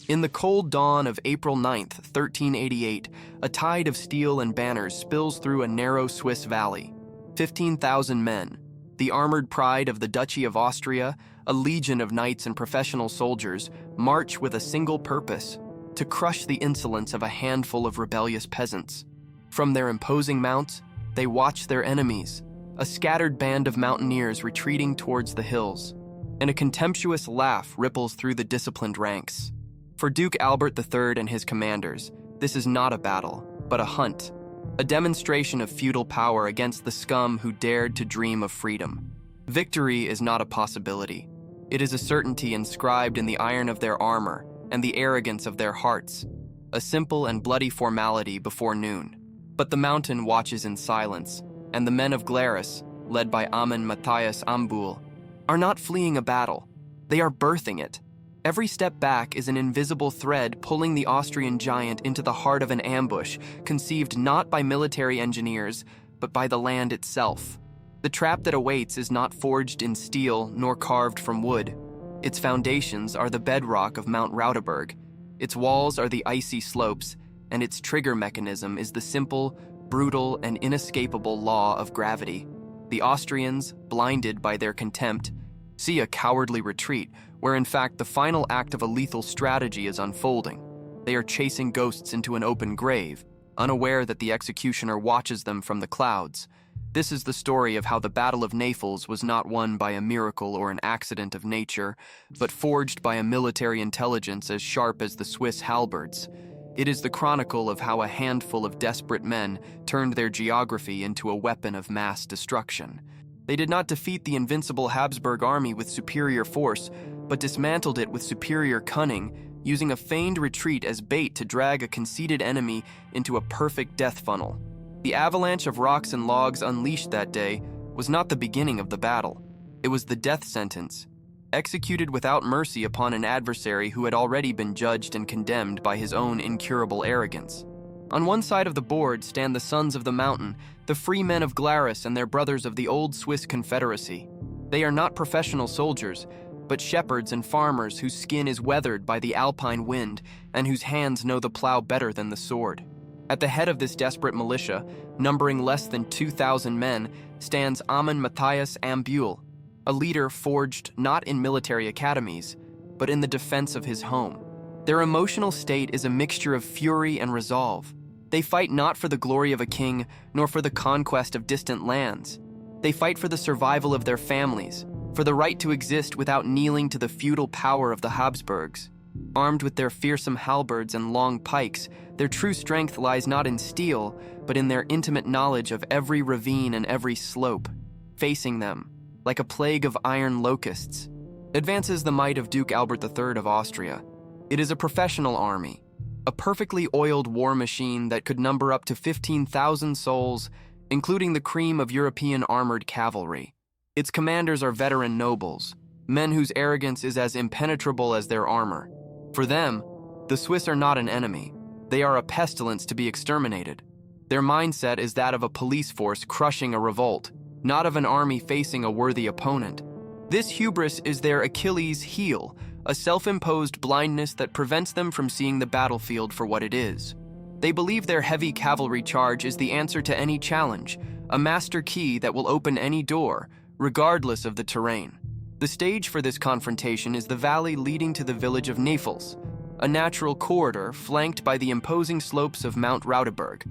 In the cold dawn of April 9th, 1388, a tide of steel and banners spills through a narrow Swiss valley. 15,000 men, the armored pride of the Duchy of Austria, a legion of knights and professional soldiers, march with a single purpose: to crush the insolence of a handful of rebellious peasants. From their imposing mounts, they watch their enemies, a scattered band of mountaineers retreating towards the hills, and a contemptuous laugh ripples through the disciplined ranks. For Duke Albert III and his commanders, this is not a battle, but a hunt, a demonstration of feudal power against the scum who dared to dream of freedom. Victory is not a possibility. It is a certainty inscribed in the iron of their armor and the arrogance of their hearts, a simple and bloody formality before noon. But the mountain watches in silence, and the men of Glarus, led by Amon Matthias Ambul, are not fleeing a battle. They are birthing it. Every step back is an invisible thread pulling the Austrian giant into the heart of an ambush conceived not by military engineers, but by the land itself. The trap that awaits is not forged in steel nor carved from wood. Its foundations are the bedrock of Mount Raudeberg. Its walls are the icy slopes, and its trigger mechanism is the simple, brutal, and inescapable law of gravity. The Austrians, blinded by their contempt, see a cowardly retreat, where in fact the final act of a lethal strategy is unfolding. They are chasing ghosts into an open grave, unaware that the executioner watches them from the clouds. This is the story of how the Battle of Naples was not won by a miracle or an accident of nature, but forged by a military intelligence as sharp as the Swiss halberds. It is the chronicle of how a handful of desperate men turned their geography into a weapon of mass destruction. They did not defeat the invincible Habsburg army with superior force, but dismantled it with superior cunning, using a feigned retreat as bait to drag a conceited enemy into a perfect death funnel. The avalanche of rocks and logs unleashed that day was not the beginning of the battle. It was the death sentence, executed without mercy upon an adversary who had already been judged and condemned by his own incurable arrogance. On one side of the board stand the sons of the mountain, the free men of Glarus and their brothers of the old Swiss Confederacy. They are not professional soldiers, but shepherds and farmers whose skin is weathered by the alpine wind and whose hands know the plow better than the sword. At the head of this desperate militia, numbering less than 2,000 men, stands Amon Matthias Ambul, a leader forged not in military academies, but in the defense of his home. Their emotional state is a mixture of fury and resolve. They fight not for the glory of a king, nor for the conquest of distant lands. They fight for the survival of their families, for the right to exist without kneeling to the feudal power of the Habsburgs. Armed with their fearsome halberds and long pikes, their true strength lies not in steel, but in their intimate knowledge of every ravine and every slope. Facing them, like a plague of iron locusts, advances the might of Duke Albert III of Austria. It is a professional army, a perfectly oiled war machine that could number up to 15,000 souls, including the cream of European armored cavalry. Its commanders are veteran nobles, men whose arrogance is as impenetrable as their armor. For them, the Swiss are not an enemy. They are a pestilence to be exterminated. Their mindset is that of a police force crushing a revolt, not of an army facing a worthy opponent. This hubris is their Achilles' heel, a self-imposed blindness that prevents them from seeing the battlefield for what it is. They believe their heavy cavalry charge is the answer to any challenge, a master key that will open any door, regardless of the terrain. The stage for this confrontation is the valley leading to the village of Naples, a natural corridor flanked by the imposing slopes of Mount Raudeberg.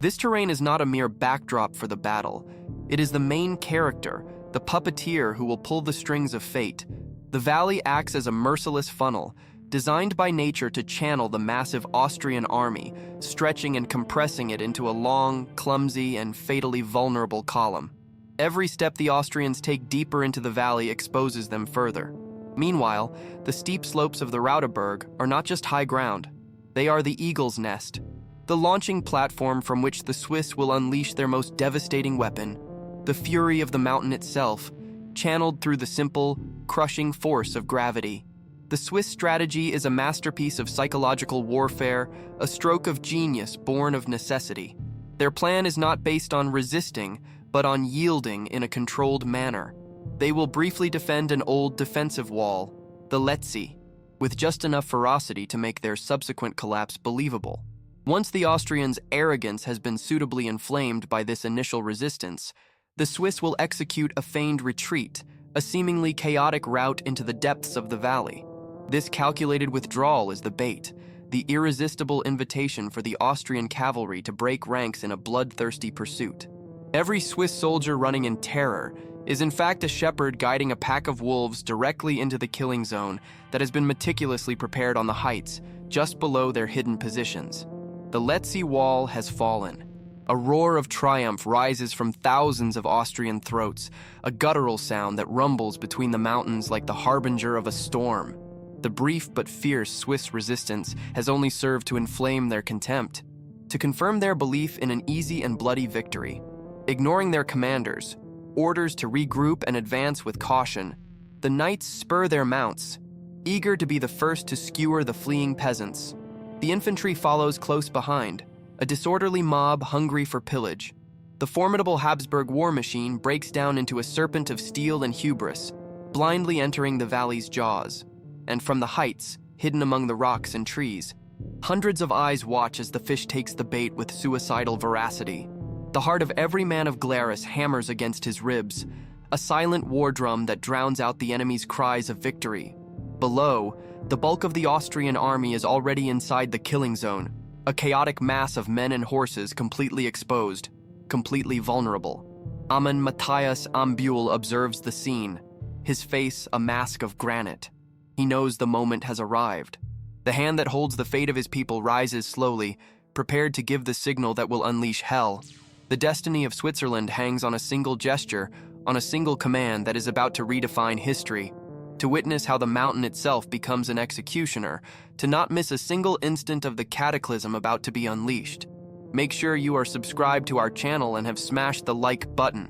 This terrain is not a mere backdrop for the battle. It is the main character, the puppeteer who will pull the strings of fate. The valley acts as a merciless funnel, designed by nature to channel the massive Austrian army, stretching and compressing it into a long, clumsy, and fatally vulnerable column. Every step the Austrians take deeper into the valley exposes them further. Meanwhile, the steep slopes of the Raudeberg are not just high ground. They are the eagle's nest, the launching platform from which the Swiss will unleash their most devastating weapon, the fury of the mountain itself, channeled through the simple, crushing force of gravity. The Swiss strategy is a masterpiece of psychological warfare, a stroke of genius born of necessity. Their plan is not based on resisting, but on yielding in a controlled manner. They will briefly defend an old defensive wall, the Letzi. with just enough ferocity to make their subsequent collapse believable. Once the Austrians' arrogance has been suitably inflamed by this initial resistance, the Swiss will execute a feigned retreat, a seemingly chaotic rout into the depths of the valley. This calculated withdrawal is the bait, the irresistible invitation for the Austrian cavalry to break ranks in a bloodthirsty pursuit. Every Swiss soldier running in terror is in fact a shepherd guiding a pack of wolves directly into the killing zone that has been meticulously prepared on the heights, just below their hidden positions. The Letzi wall has fallen. A roar of triumph rises from thousands of Austrian throats, a guttural sound that rumbles between the mountains like the harbinger of a storm. The brief but fierce Swiss resistance has only served to inflame their contempt, to confirm their belief in an easy and bloody victory. Ignoring their commanders' orders to regroup and advance with caution, the knights spur their mounts, eager to be the first to skewer the fleeing peasants. The infantry follows close behind, a disorderly mob hungry for pillage. The formidable Habsburg war machine breaks down into a serpent of steel and hubris, blindly entering the valley's jaws. And from the heights, hidden among the rocks and trees, hundreds of eyes watch as the fish takes the bait with suicidal veracity. The heart of every man of Glarus hammers against his ribs, a silent war drum that drowns out the enemy's cries of victory. Below, the bulk of the Austrian army is already inside the killing zone, a chaotic mass of men and horses completely exposed, completely vulnerable. Amon Matthias Ambule observes the scene, his face a mask of granite. He knows the moment has arrived. The hand that holds the fate of his people rises slowly, prepared to give the signal that will unleash hell. The destiny of Switzerland hangs on a single gesture, on a single command that is about to redefine history. To witness how the mountain itself becomes an executioner, to not miss a single instant of the cataclysm about to be unleashed. Make sure you are subscribed to our channel and have smashed the like button.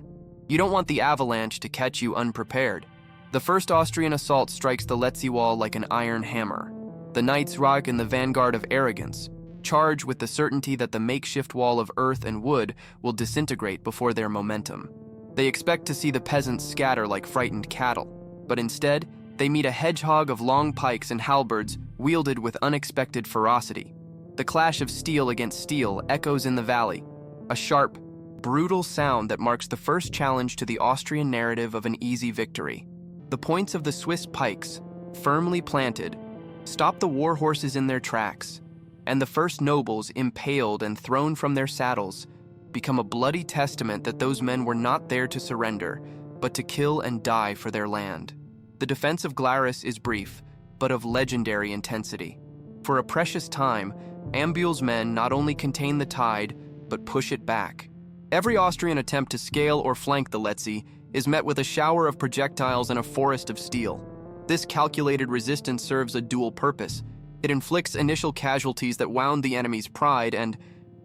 You don't want the avalanche to catch you unprepared. The first Austrian assault strikes the Letzi wall like an iron hammer. The knights rock in the vanguard of arrogance, charge with the certainty that the makeshift wall of earth and wood will disintegrate before their momentum. They expect to see the peasants scatter like frightened cattle, but instead, they meet a hedgehog of long pikes and halberds wielded with unexpected ferocity. The clash of steel against steel echoes in the valley, a sharp, brutal sound that marks the first challenge to the Austrian narrative of an easy victory. The points of the Swiss pikes, firmly planted, stop the war horses in their tracks, and the first nobles, impaled and thrown from their saddles, become a bloody testament that those men were not there to surrender, but to kill and die for their land. The defense of Glarus is brief, but of legendary intensity. For a precious time, Ambule's men not only contain the tide, but push it back. Every Austrian attempt to scale or flank the Letzi is met with a shower of projectiles and a forest of steel. This calculated resistance serves a dual purpose. It inflicts initial casualties that wound the enemy's pride and,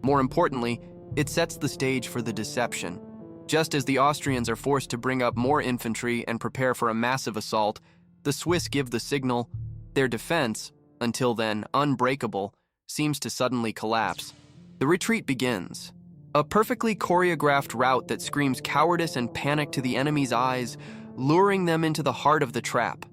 more importantly, it sets the stage for the deception. Just as the Austrians are forced to bring up more infantry and prepare for a massive assault, the Swiss give the signal. Their defense, until then unbreakable, seems to suddenly collapse. The retreat begins. A perfectly choreographed rout that screams cowardice and panic to the enemy's eyes, luring them into the heart of the trap.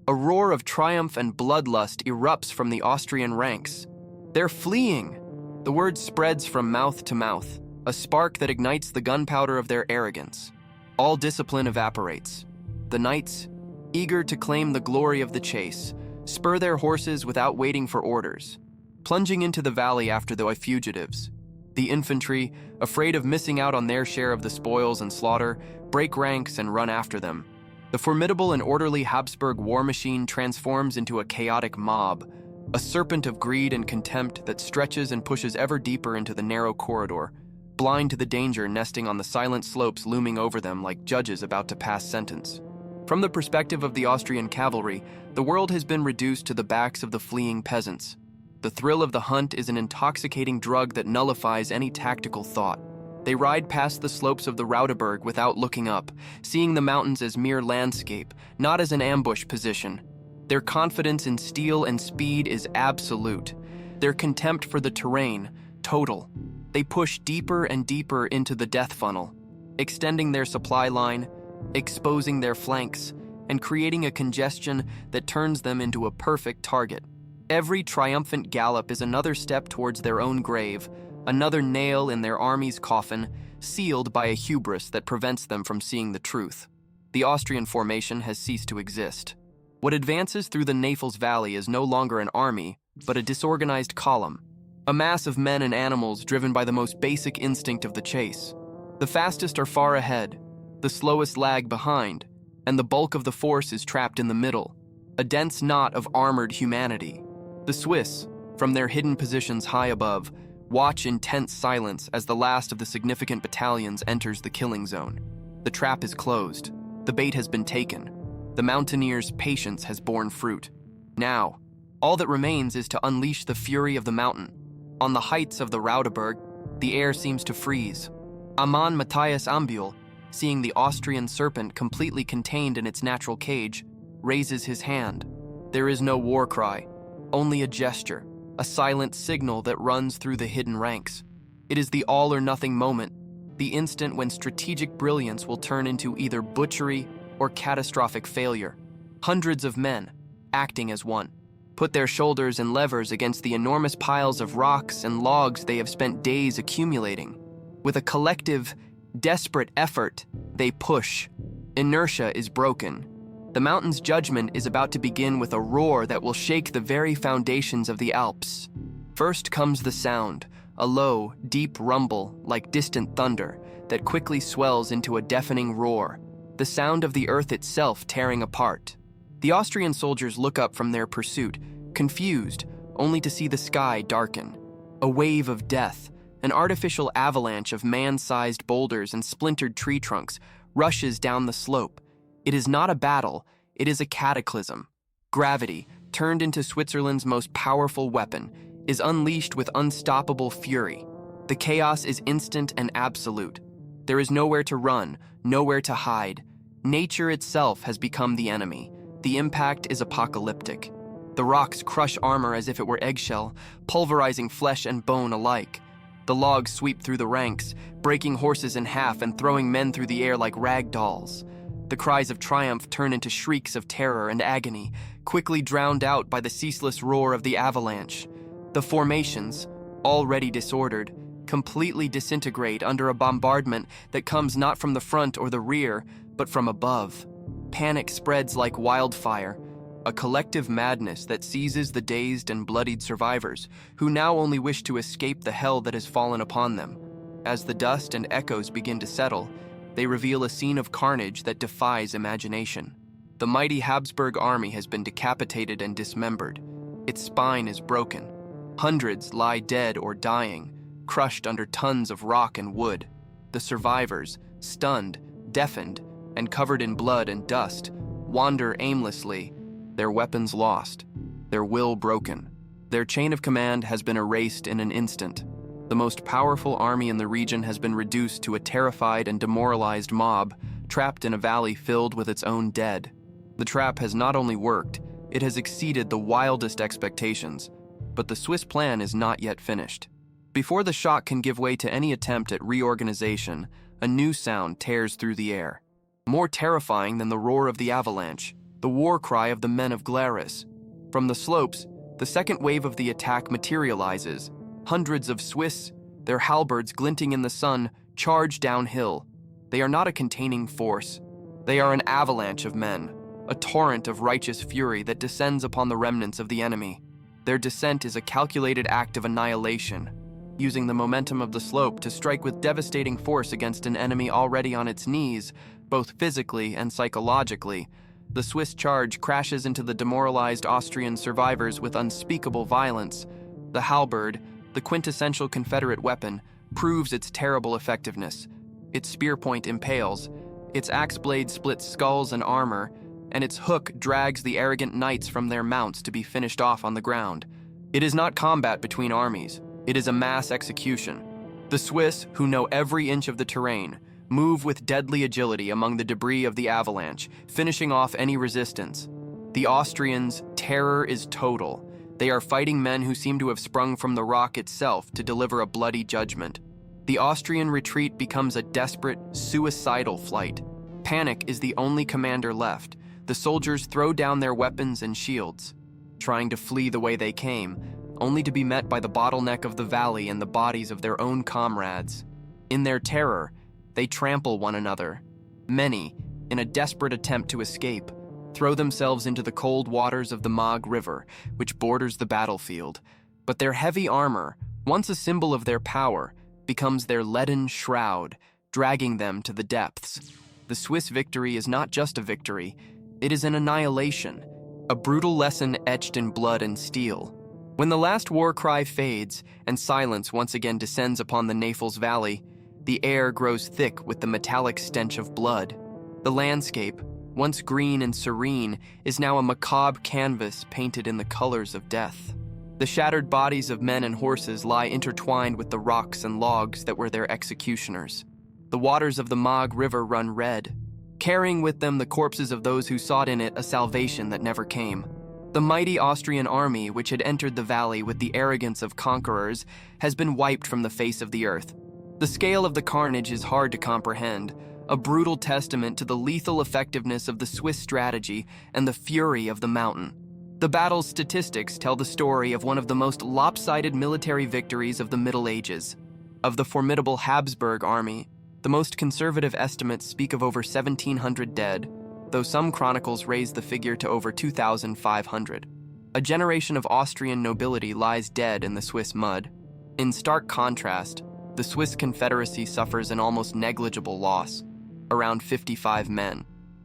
A roar of triumph and bloodlust erupts from the Austrian ranks. They're fleeing! The word spreads from mouth to mouth, a spark that ignites the gunpowder of their arrogance. All discipline evaporates. The knights, eager to claim the glory of the chase, spur their horses without waiting for orders, plunging into the valley after the fugitives. The infantry, afraid of missing out on their share of the spoils and slaughter, break ranks and run after them. The formidable and orderly Habsburg war machine transforms into a chaotic mob, a serpent of greed and contempt that stretches and pushes ever deeper into the narrow corridor, blind to the danger nesting on the silent slopes looming over them like judges about to pass sentence. From the perspective of the Austrian cavalry, the world has been reduced to the backs of the fleeing peasants. The thrill of the hunt is an intoxicating drug that nullifies any tactical thought. They ride past the slopes of the Raudeberg without looking up, seeing the mountains as mere landscape, not as an ambush position. Their confidence in steel and speed is absolute. Their contempt for the terrain, total. They push deeper and deeper into the death funnel, extending their supply line, exposing their flanks, and creating a congestion that turns them into a perfect target. Every triumphant gallop is another step towards their own grave, another nail in their army's coffin, sealed by a hubris that prevents them from seeing the truth. The Austrian formation has ceased to exist. What advances through the Naples Valley is no longer an army, but a disorganized column, a mass of men and animals driven by the most basic instinct of the chase. The fastest are far ahead, the slowest lag behind, and the bulk of the force is trapped in the middle, a dense knot of armored humanity. The Swiss, from their hidden positions high above, watch in tense silence as the last of the significant battalions enters the killing zone. The trap is closed. The bait has been taken. The mountaineers' patience has borne fruit. Now, all that remains is to unleash the fury of the mountain. On the heights of the Raudeberg, the air seems to freeze. Amon Matthias Ambühl, seeing the Austrian serpent completely contained in its natural cage, raises his hand. There is no war cry, only a gesture, a silent signal that runs through the hidden ranks. It is the all-or-nothing moment, the instant when strategic brilliance will turn into either butchery or catastrophic failure. Hundreds of men, acting as one, put their shoulders and levers against the enormous piles of rocks and logs they have spent days accumulating. With a collective, desperate effort, they push. Inertia is broken. The mountain's judgment is about to begin with a roar that will shake the very foundations of the Alps. First comes the sound, a low, deep rumble like distant thunder that quickly swells into a deafening roar, the sound of the earth itself tearing apart. The Austrian soldiers look up from their pursuit, confused, only to see the sky darken. A wave of death, an artificial avalanche of man-sized boulders and splintered tree trunks, rushes down the slope. It is not a battle, it is a cataclysm. Gravity, turned into Switzerland's most powerful weapon, is unleashed with unstoppable fury. The chaos is instant and absolute. There is nowhere to run, nowhere to hide. Nature itself has become the enemy. The impact is apocalyptic. The rocks crush armor as if it were eggshell, pulverizing flesh and bone alike. The logs sweep through the ranks, breaking horses in half and throwing men through the air like rag dolls. The cries of triumph turn into shrieks of terror and agony, quickly drowned out by the ceaseless roar of the avalanche. The formations, already disordered, completely disintegrate under a bombardment that comes not from the front or the rear, but from above. Panic spreads like wildfire, a collective madness that seizes the dazed and bloodied survivors, who now only wish to escape the hell that has fallen upon them. As the dust and echoes begin to settle, they reveal a scene of carnage that defies imagination. The mighty Habsburg army has been decapitated and dismembered. Its spine is broken. Hundreds lie dead or dying, crushed under tons of rock and wood. The survivors, stunned, deafened, and covered in blood and dust, wander aimlessly, their weapons lost, their will broken. Their chain of command has been erased in an instant. The most powerful army in the region has been reduced to a terrified and demoralized mob, trapped in a valley filled with its own dead. The trap has not only worked, it has exceeded the wildest expectations. But the Swiss plan is not yet finished. Before the shock can give way to any attempt at reorganization, a new sound tears through the air. More terrifying than the roar of the avalanche, the war cry of the men of Glarus. From the slopes, the second wave of the attack materializes. Hundreds of Swiss, their halberds glinting in the sun, charge downhill. They are not a containing force. They are an avalanche of men, a torrent of righteous fury that descends upon the remnants of the enemy. Their descent is a calculated act of annihilation, using the momentum of the slope to strike with devastating force against an enemy already on its knees, both physically and psychologically. The Swiss charge crashes into the demoralized Austrian survivors with unspeakable violence. The halberd, the quintessential Confederate weapon, proves its terrible effectiveness. Its spear point impales, its axe blade splits skulls and armor, and its hook drags the arrogant knights from their mounts to be finished off on the ground. It is not combat between armies, it is a mass execution. The Swiss, who know every inch of the terrain, move with deadly agility among the debris of the avalanche, finishing off any resistance. The Austrians' terror is total. They are fighting men who seem to have sprung from the rock itself to deliver a bloody judgment. The Austrian retreat becomes a desperate, suicidal flight. Panic is the only commander left. The soldiers throw down their weapons and shields, trying to flee the way they came, only to be met by the bottleneck of the valley and the bodies of their own comrades. In their terror, they trample one another. Many, in a desperate attempt to escape, throw themselves into the cold waters of the Mag River, which borders the battlefield. But their heavy armor, once a symbol of their power, becomes their leaden shroud, dragging them to the depths. The Swiss victory is not just a victory, it is an annihilation, a brutal lesson etched in blood and steel. When the last war cry fades and silence once again descends upon the Naples Valley, the air grows thick with the metallic stench of blood. The landscape, once green and serene, is now a macabre canvas painted in the colors of death. The shattered bodies of men and horses lie intertwined with the rocks and logs that were their executioners. The waters of the Mag River run red, carrying with them the corpses of those who sought in it a salvation that never came. The mighty Austrian army, which had entered the valley with the arrogance of conquerors, has been wiped from the face of the earth. The scale of the carnage is hard to comprehend, a brutal testament to the lethal effectiveness of the Swiss strategy and the fury of the mountain. The battle's statistics tell the story of one of the most lopsided military victories of the Middle Ages. Of the formidable Habsburg army, the most conservative estimates speak of over 1,700 dead, though some chronicles raise the figure to over 2,500. A generation of Austrian nobility lies dead in the Swiss mud. In stark contrast, the Swiss Confederacy suffers an almost negligible loss, around 55 men.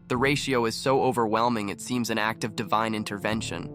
The ratio is so overwhelming it seems an act of divine intervention.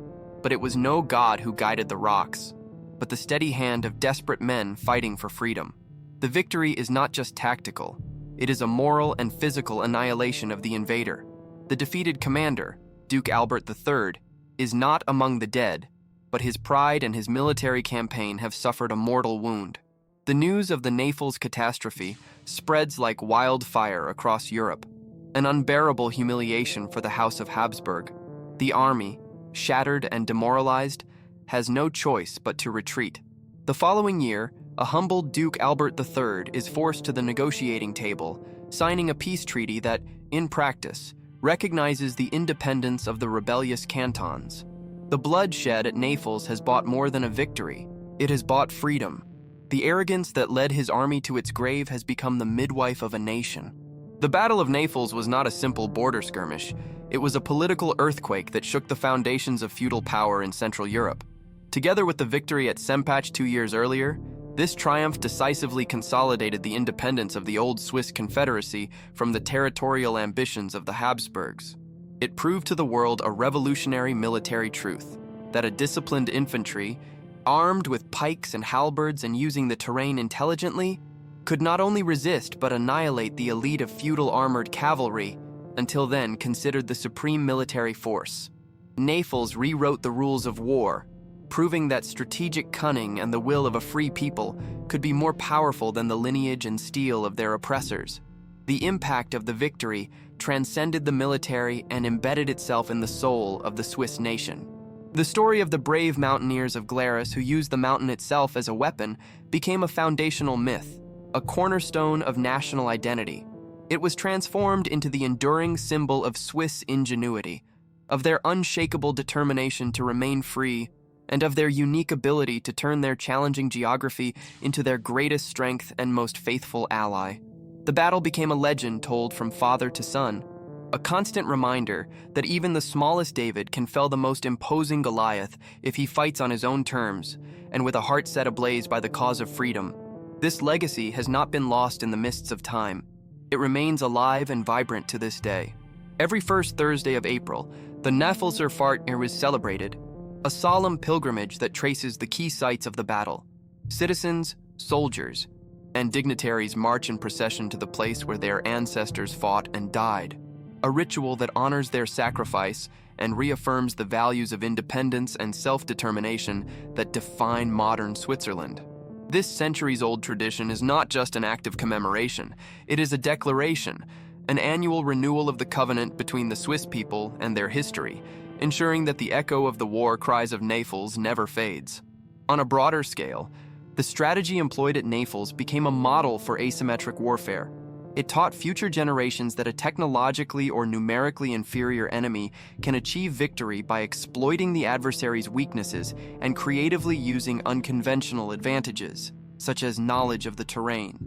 But it was no god who guided the rocks, but the steady hand of desperate men fighting for freedom. The victory is not just tactical, it is a moral and physical annihilation of the invader. The defeated commander, Duke Albert III, is not among the dead, but his pride and his military campaign have suffered a mortal wound. The news of the Naples catastrophe spreads like wildfire across Europe, an unbearable humiliation for the House of Habsburg. The army, shattered and demoralized, has no choice but to retreat. The following year, a humbled Duke Albert III is forced to the negotiating table, signing a peace treaty that, in practice, recognizes the independence of the rebellious cantons. The bloodshed at Naples has bought more than a victory. It has bought freedom. The arrogance that led his army to its grave has become the midwife of a nation. The Battle of Naples was not a simple border skirmish. It was a political earthquake that shook the foundations of feudal power in Central Europe. Together with the victory at Sempach 2 years earlier, this triumph decisively consolidated the independence of the old Swiss Confederacy from the territorial ambitions of the Habsburgs. It proved to the world a revolutionary military truth, that a disciplined infantry, armed with pikes and halberds and using the terrain intelligently, could not only resist but annihilate the elite of feudal armored cavalry, until then considered the supreme military force. Naples rewrote the rules of war, proving that strategic cunning and the will of a free people could be more powerful than the lineage and steel of their oppressors. The impact of the victory transcended the military and embedded itself in the soul of the Swiss nation. The story of the brave mountaineers of Glarus who used the mountain itself as a weapon became a foundational myth, a cornerstone of national identity. It was transformed into the enduring symbol of Swiss ingenuity, of their unshakable determination to remain free, and of their unique ability to turn their challenging geography into their greatest strength and most faithful ally. The battle became a legend told from father to son, a constant reminder that even the smallest David can fell the most imposing Goliath if he fights on his own terms and with a heart set ablaze by the cause of freedom. This legacy has not been lost in the mists of time. It remains alive and vibrant to this day. Every first Thursday of April, the Napfelser Fahrt is celebrated, a solemn pilgrimage that traces the key sites of the battle. Citizens, soldiers, and dignitaries march in procession to the place where their ancestors fought and died, a ritual that honors their sacrifice and reaffirms the values of independence and self-determination that define modern Switzerland. This centuries-old tradition is not just an act of commemoration, it is a declaration, an annual renewal of the covenant between the Swiss people and their history, ensuring that the echo of the war cries of Naples never fades. On a broader scale, the strategy employed at Naples became a model for asymmetric warfare. It taught future generations that a technologically or numerically inferior enemy can achieve victory by exploiting the adversary's weaknesses and creatively using unconventional advantages, such as knowledge of the terrain.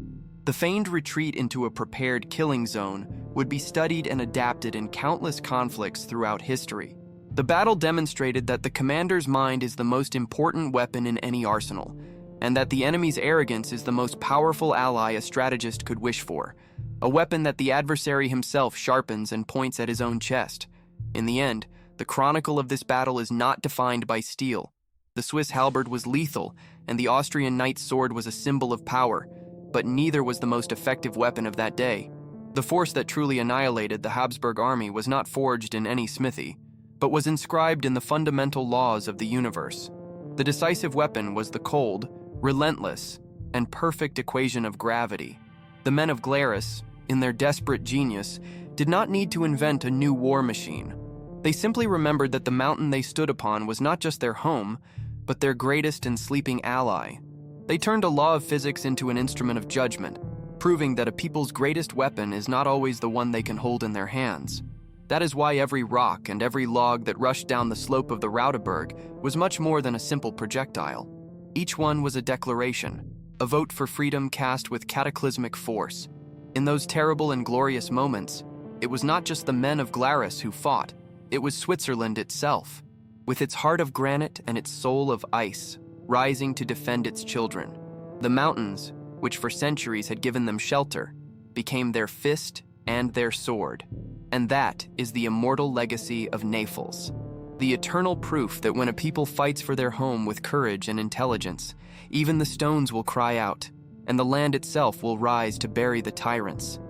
The feigned retreat into a prepared killing zone would be studied and adapted in countless conflicts throughout history. The battle demonstrated that the commander's mind is the most important weapon in any arsenal, and that the enemy's arrogance is the most powerful ally a strategist could wish for, a weapon that the adversary himself sharpens and points at his own chest. In the end, the chronicle of this battle is not defined by steel. The Swiss halberd was lethal, and the Austrian knight's sword was a symbol of power, but neither was the most effective weapon of that day. The force that truly annihilated the Habsburg army was not forged in any smithy, but was inscribed in the fundamental laws of the universe. The decisive weapon was the cold, relentless, and perfect equation of gravity. The men of Glarus, in their desperate genius, did not need to invent a new war machine. They simply remembered that the mountain they stood upon was not just their home, but their greatest and sleeping ally. They turned a law of physics into an instrument of judgment, proving that a people's greatest weapon is not always the one they can hold in their hands. That is why every rock and every log that rushed down the slope of the Raudeberg was much more than a simple projectile. Each one was a declaration, a vote for freedom cast with cataclysmic force. In those terrible and glorious moments, it was not just the men of Glarus who fought, it was Switzerland itself, with its heart of granite and its soul of ice, rising to defend its children. The mountains, which for centuries had given them shelter, became their fist and their sword. And that is the immortal legacy of Naples, the eternal proof that when a people fights for their home with courage and intelligence, even the stones will cry out, and the land itself will rise to bury the tyrants.